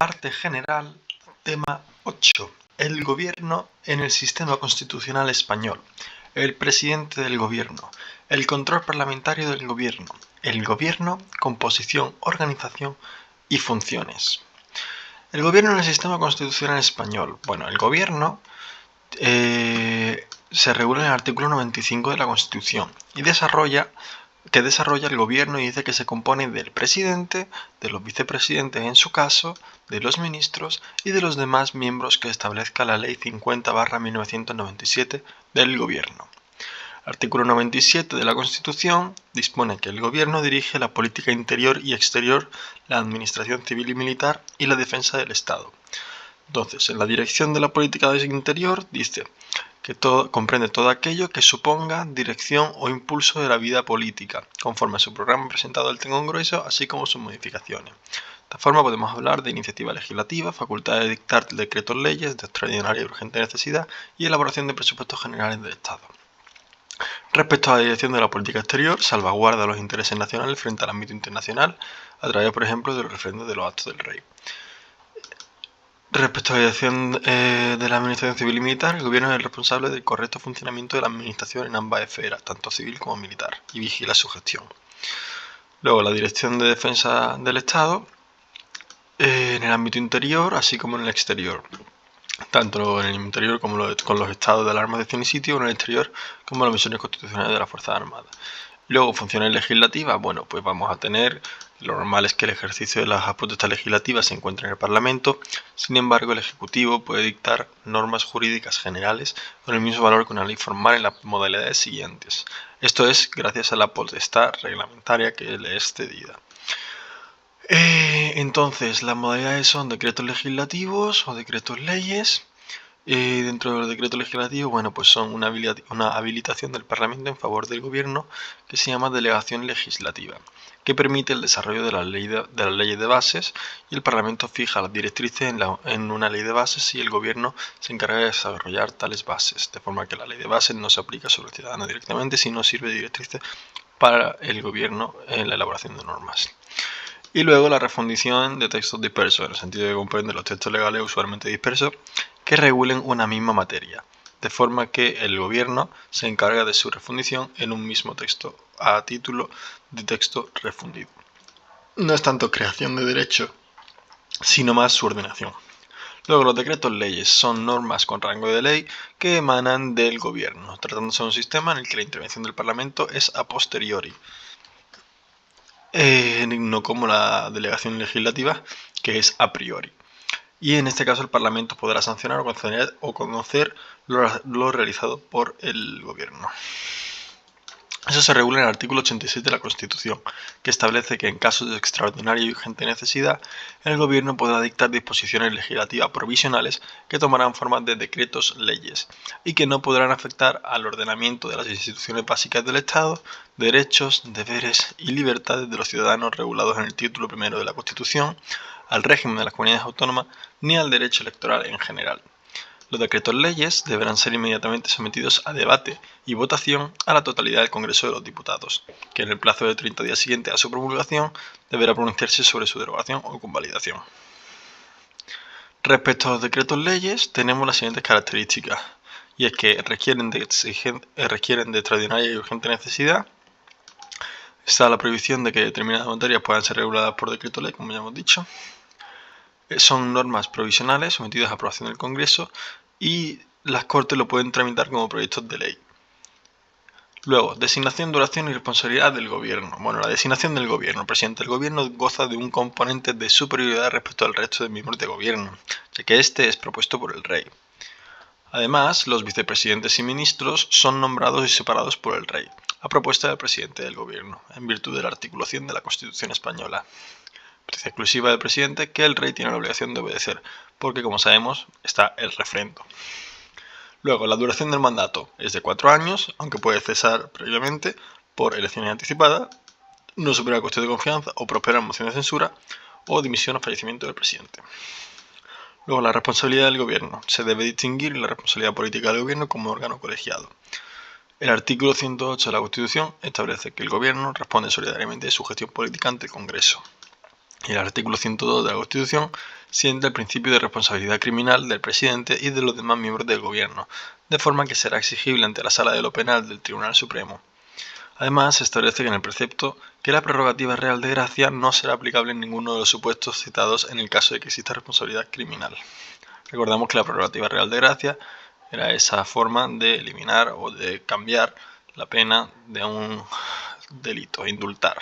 Parte general, tema 8. El gobierno en el sistema constitucional español. El presidente del gobierno. El control parlamentario del gobierno. El gobierno, composición, organización y funciones. El gobierno en el sistema constitucional español. Bueno, el gobierno se regula en el artículo 95 de la Constitución y desarrolla el gobierno, y dice que se compone del presidente, de los vicepresidentes en su caso, de los ministros y de los demás miembros que establezca la Ley 50/1997 del gobierno. Artículo 97 de la Constitución dispone que el gobierno dirige la política interior y exterior, la administración civil y militar y la defensa del Estado. Entonces, en la dirección de la política interior dice que comprende todo aquello que suponga dirección o impulso de la vida política, conforme a su programa presentado al Congreso, así como sus modificaciones. De esta forma podemos hablar de iniciativa legislativa, facultad de dictar decretos leyes de extraordinaria y urgente necesidad y elaboración de presupuestos generales del Estado. Respecto a la dirección de la política exterior, salvaguarda los intereses nacionales frente al ámbito internacional, a través, por ejemplo, de los referendos de los actos del rey. Respecto a la dirección de la administración civil y militar, el gobierno es el responsable del correcto funcionamiento de la administración en ambas esferas, tanto civil como militar, y vigila su gestión. Luego, la dirección de defensa del Estado en el ámbito interior, así como en el exterior, tanto en el interior como con los estados de alarma, acción y sitio, o en el exterior como las misiones constitucionales de las Fuerzas Armadas. Luego, funciones legislativas, bueno, pues vamos a tener, lo normal es que el ejercicio de las potestades legislativas se encuentre en el Parlamento. Sin embargo, el Ejecutivo puede dictar normas jurídicas generales con el mismo valor que una ley formal en las modalidades siguientes. Esto es gracias a la potestad reglamentaria que le es cedida. Entonces, las modalidades son decretos legislativos o decretos leyes. Dentro de los decretos legislativos, bueno, pues son una habilitación del Parlamento en favor del gobierno, que se llama delegación legislativa, que permite el desarrollo de las leyes de bases, y el Parlamento fija las directrices en una ley de bases y el gobierno se encarga de desarrollar tales bases, de forma que la ley de bases no se aplica sobre el ciudadano directamente, sino sirve de directrices para el gobierno en la elaboración de normas. Y luego la refundición de textos dispersos, en el sentido de que comprende los textos legales usualmente dispersos que regulen una misma materia, de forma que el gobierno se encarga de su refundición en un mismo texto a título de texto refundido. No es tanto creación de derecho, sino más su ordenación. Luego, los decretos leyes son normas con rango de ley que emanan del gobierno, tratándose de un sistema en el que la intervención del Parlamento es a posteriori. No como la delegación legislativa, que es a priori. Y en este caso el Parlamento podrá sancionar o conocer lo realizado por el gobierno. Eso se regula en el artículo 86 de la Constitución, que establece que en casos de extraordinaria y urgente necesidad, el gobierno podrá dictar disposiciones legislativas provisionales que tomarán forma de decretos leyes y que no podrán afectar al ordenamiento de las instituciones básicas del Estado, derechos, deberes y libertades de los ciudadanos regulados en el título primero de la Constitución, al régimen de las comunidades autónomas ni al derecho electoral en general. Los decretos leyes deberán ser inmediatamente sometidos a debate y votación a la totalidad del Congreso de los Diputados, que en el plazo de 30 días siguientes a su promulgación deberá pronunciarse sobre su derogación o convalidación. Respecto a los decretos leyes, tenemos las siguientes características, y es que requieren de extraordinaria y urgente necesidad. Está la prohibición de que determinadas materias puedan ser reguladas por decreto ley, como ya hemos dicho. Son normas provisionales sometidas a aprobación del Congreso y las Cortes lo pueden tramitar como proyectos de ley. Luego, designación, duración y responsabilidad del gobierno. Bueno, la designación del gobierno. El presidente del gobierno goza de un componente de superioridad respecto al resto de miembros de gobierno, ya que este es propuesto por el rey. Además, los vicepresidentes y ministros son nombrados y separados por el rey, a propuesta del presidente del gobierno, en virtud del artículo 100 de la Constitución española. Exclusiva del presidente, que el rey tiene la obligación de obedecer, porque como sabemos está el refrendo. Luego, la duración del mandato es de 4 años, aunque puede cesar previamente por elecciones anticipadas, no supera la cuestión de confianza o prosperan moción de censura o dimisión o fallecimiento del presidente. Luego, la responsabilidad del gobierno. Se debe distinguir la responsabilidad política del gobierno como órgano colegiado. El artículo 108 de la Constitución establece que el gobierno responde solidariamente de su gestión política ante el Congreso. Y el artículo 102 de la Constitución sienta el principio de responsabilidad criminal del presidente y de los demás miembros del gobierno, de forma que será exigible ante la Sala de lo Penal del Tribunal Supremo. Además, se establece que en el precepto que la prerrogativa real de gracia no será aplicable en ninguno de los supuestos citados en el caso de que exista responsabilidad criminal. Recordamos que la prerrogativa real de gracia era esa forma de eliminar o de cambiar la pena de un delito, indultar.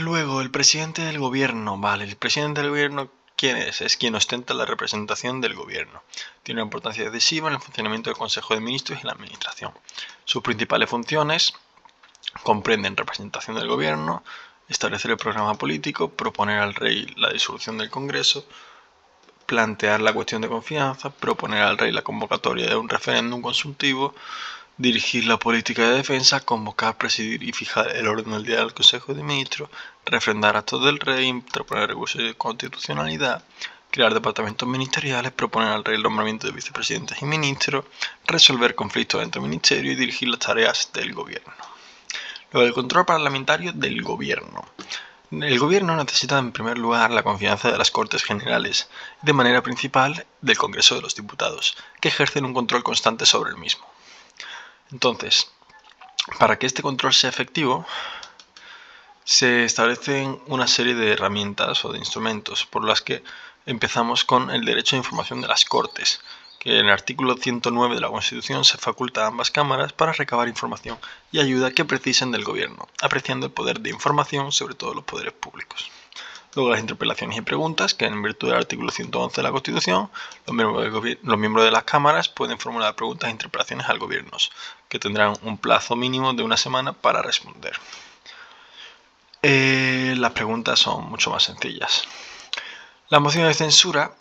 Luego, el presidente del gobierno. Vale, el presidente del gobierno, ¿quién es? Es quien ostenta la representación del gobierno. Tiene una importancia decisiva en el funcionamiento del Consejo de Ministros y la Administración. Sus principales funciones comprenden representación del gobierno, establecer el programa político, proponer al rey la disolución del Congreso, plantear la cuestión de confianza, proponer al rey la convocatoria de un referéndum consultivo, dirigir la política de defensa, convocar, presidir y fijar el orden del día del Consejo de Ministros, refrendar actos del rey, interponer recursos de constitucionalidad, crear departamentos ministeriales, proponer al rey el nombramiento de vicepresidentes y ministros, resolver conflictos entre ministerios y dirigir las tareas del gobierno. Luego, el control parlamentario del gobierno. El gobierno necesita en primer lugar la confianza de las Cortes Generales y de manera principal del Congreso de los Diputados, que ejercen un control constante sobre el mismo. Entonces, para que este control sea efectivo, se establecen una serie de herramientas o de instrumentos por las que empezamos con el derecho a información de las Cortes, que en el artículo 109 de la Constitución se faculta a ambas cámaras para recabar información y ayuda que precisen del gobierno, apreciando el poder de información sobre todos los poderes públicos. Luego las interpelaciones y preguntas, que en virtud del artículo 111 de la Constitución, los miembros de las cámaras pueden formular preguntas e interpelaciones al gobierno, que tendrán un plazo mínimo de una semana para responder. Las preguntas son mucho más sencillas. La moción de censura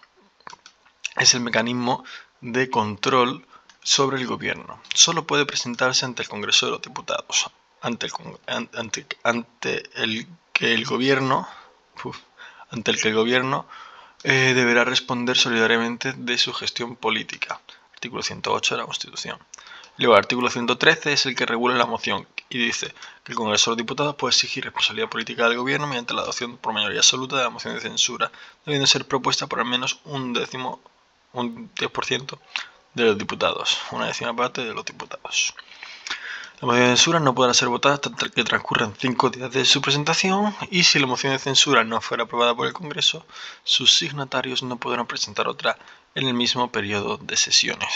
es el mecanismo de control sobre el gobierno. Solo puede presentarse ante el Congreso de los Diputados, ante el que el gobierno deberá responder solidariamente de su gestión política. Artículo 108 de la Constitución. Luego, el artículo 113 es el que regula la moción y dice que el Congreso de los Diputados puede exigir responsabilidad política del gobierno mediante la adopción por mayoría absoluta de la moción de censura, debiendo ser propuesta por al menos un 10% de los diputados, una décima parte de los diputados. La moción de censura no podrá ser votada hasta que transcurran 5 días de su presentación y si la moción de censura no fuera aprobada por el Congreso, sus signatarios no podrán presentar otra en el mismo periodo de sesiones.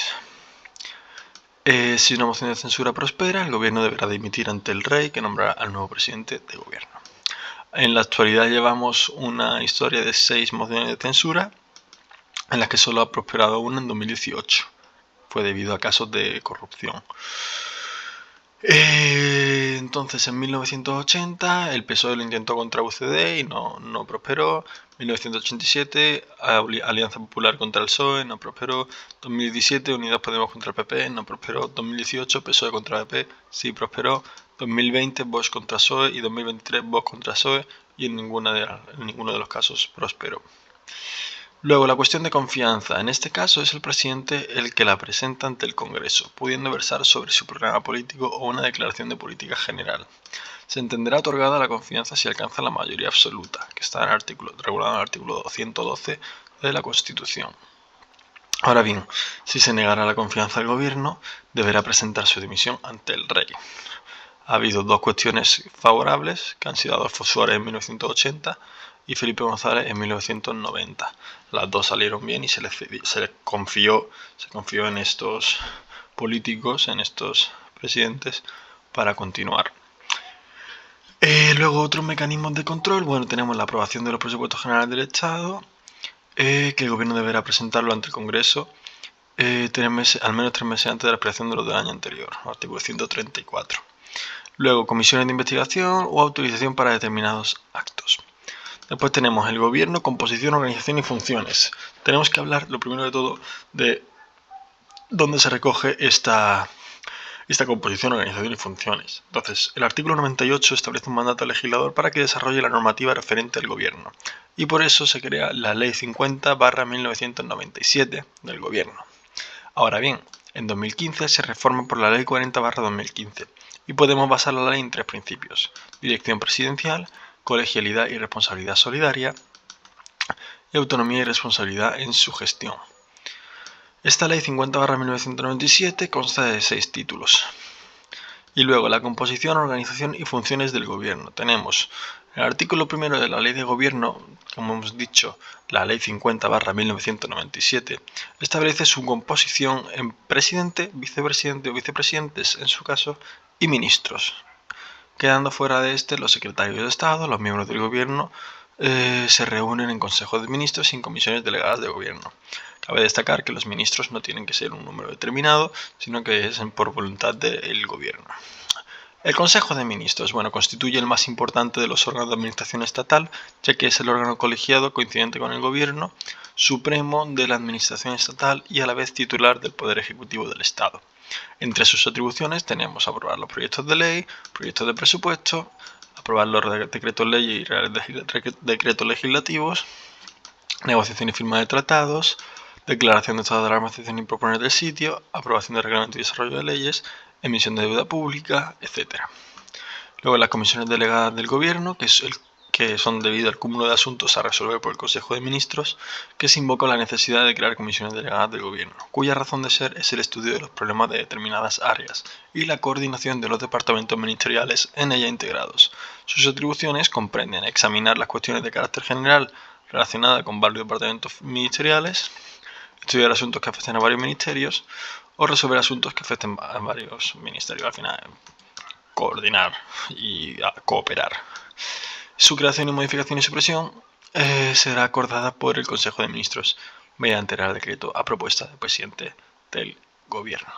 Si una moción de censura prospera, el gobierno deberá dimitir ante el rey que nombrará al nuevo presidente de gobierno. En la actualidad llevamos una historia de 6 mociones de censura, en las que solo ha prosperado una en 2018. Fue debido a casos de corrupción. Entonces, en 1980 el PSOE lo intentó contra UCD y no prosperó. 1987 Alianza Popular contra el PSOE, no prosperó. 2017 Unidas Podemos contra el PP, no prosperó. 2018 PSOE contra el PP, sí prosperó. 2020 Vox contra PSOE y 2023 Vox contra PSOE y en ninguno de los casos prosperó. Luego, la cuestión de confianza. En este caso es el presidente el que la presenta ante el Congreso, pudiendo versar sobre su programa político o una declaración de política general. Se entenderá otorgada la confianza si alcanza la mayoría absoluta, que está regulado en el artículo 112 de la Constitución. Ahora bien, si se negara la confianza al gobierno, deberá presentar su dimisión ante el rey. Ha habido 2 cuestiones favorables, que han sido Adolfo Suárez en 1980 y Felipe González en 1990. Las 2 salieron bien y se les confió en estos políticos, en estos presidentes, para continuar. Luego, otros mecanismos de control. Bueno, tenemos la aprobación de los presupuestos generales del Estado, que el gobierno deberá presentarlo ante el Congreso al menos 3 meses antes de la expiración de los del año anterior, artículo 134. Luego, comisiones de investigación o autorización para determinados actos. Después tenemos el gobierno, composición, organización y funciones. Tenemos que hablar, lo primero de todo, de dónde se recoge esta composición, organización y funciones. Entonces, el artículo 98 establece un mandato al legislador para que desarrolle la normativa referente al gobierno. Y por eso se crea la Ley 50/1997 del gobierno. Ahora bien, en 2015 se reforma por la Ley 40/2015 y podemos basar la ley en 3 principios: dirección presidencial, colegialidad y responsabilidad solidaria, y autonomía y responsabilidad en su gestión. Esta ley 50/1997 consta de 6 títulos. Y luego la composición, organización y funciones del gobierno. Tenemos el artículo 1 de la ley de gobierno, como hemos dicho, la ley 50/1997, establece su composición en presidente, vicepresidente o vicepresidentes en su caso, y ministros. Quedando fuera de este los secretarios de Estado, los miembros del gobierno se reúnen en consejos de ministros y en comisiones delegadas de gobierno. Cabe destacar que los ministros no tienen que ser un número determinado, sino que es por voluntad del gobierno. El Consejo de Ministros, constituye el más importante de los órganos de administración estatal, ya que es el órgano colegiado coincidente con el Gobierno supremo de la administración estatal y a la vez titular del Poder Ejecutivo del Estado. Entre sus atribuciones tenemos aprobar los proyectos de ley, proyectos de presupuesto, aprobar los decretos ley y decretos legislativos, negociación y firma de tratados, declaración de estado de alarma, excepción y proponer del sitio, aprobación de reglamento y desarrollo de leyes, emisión de deuda pública, etc. Luego las comisiones delegadas del gobierno, que son debido al cúmulo de asuntos a resolver por el Consejo de Ministros, que se invoca la necesidad de crear comisiones delegadas del gobierno, cuya razón de ser es el estudio de los problemas de determinadas áreas y la coordinación de los departamentos ministeriales en ella integrados. Sus atribuciones comprenden examinar las cuestiones de carácter general relacionadas con varios departamentos ministeriales, estudiar asuntos que afecten a varios ministerios o resolver asuntos que afecten a varios ministerios. Al final, coordinar y cooperar. Su creación y modificación y supresión será acordada por el Consejo de Ministros mediante Real Decreto a propuesta del presidente del Gobierno.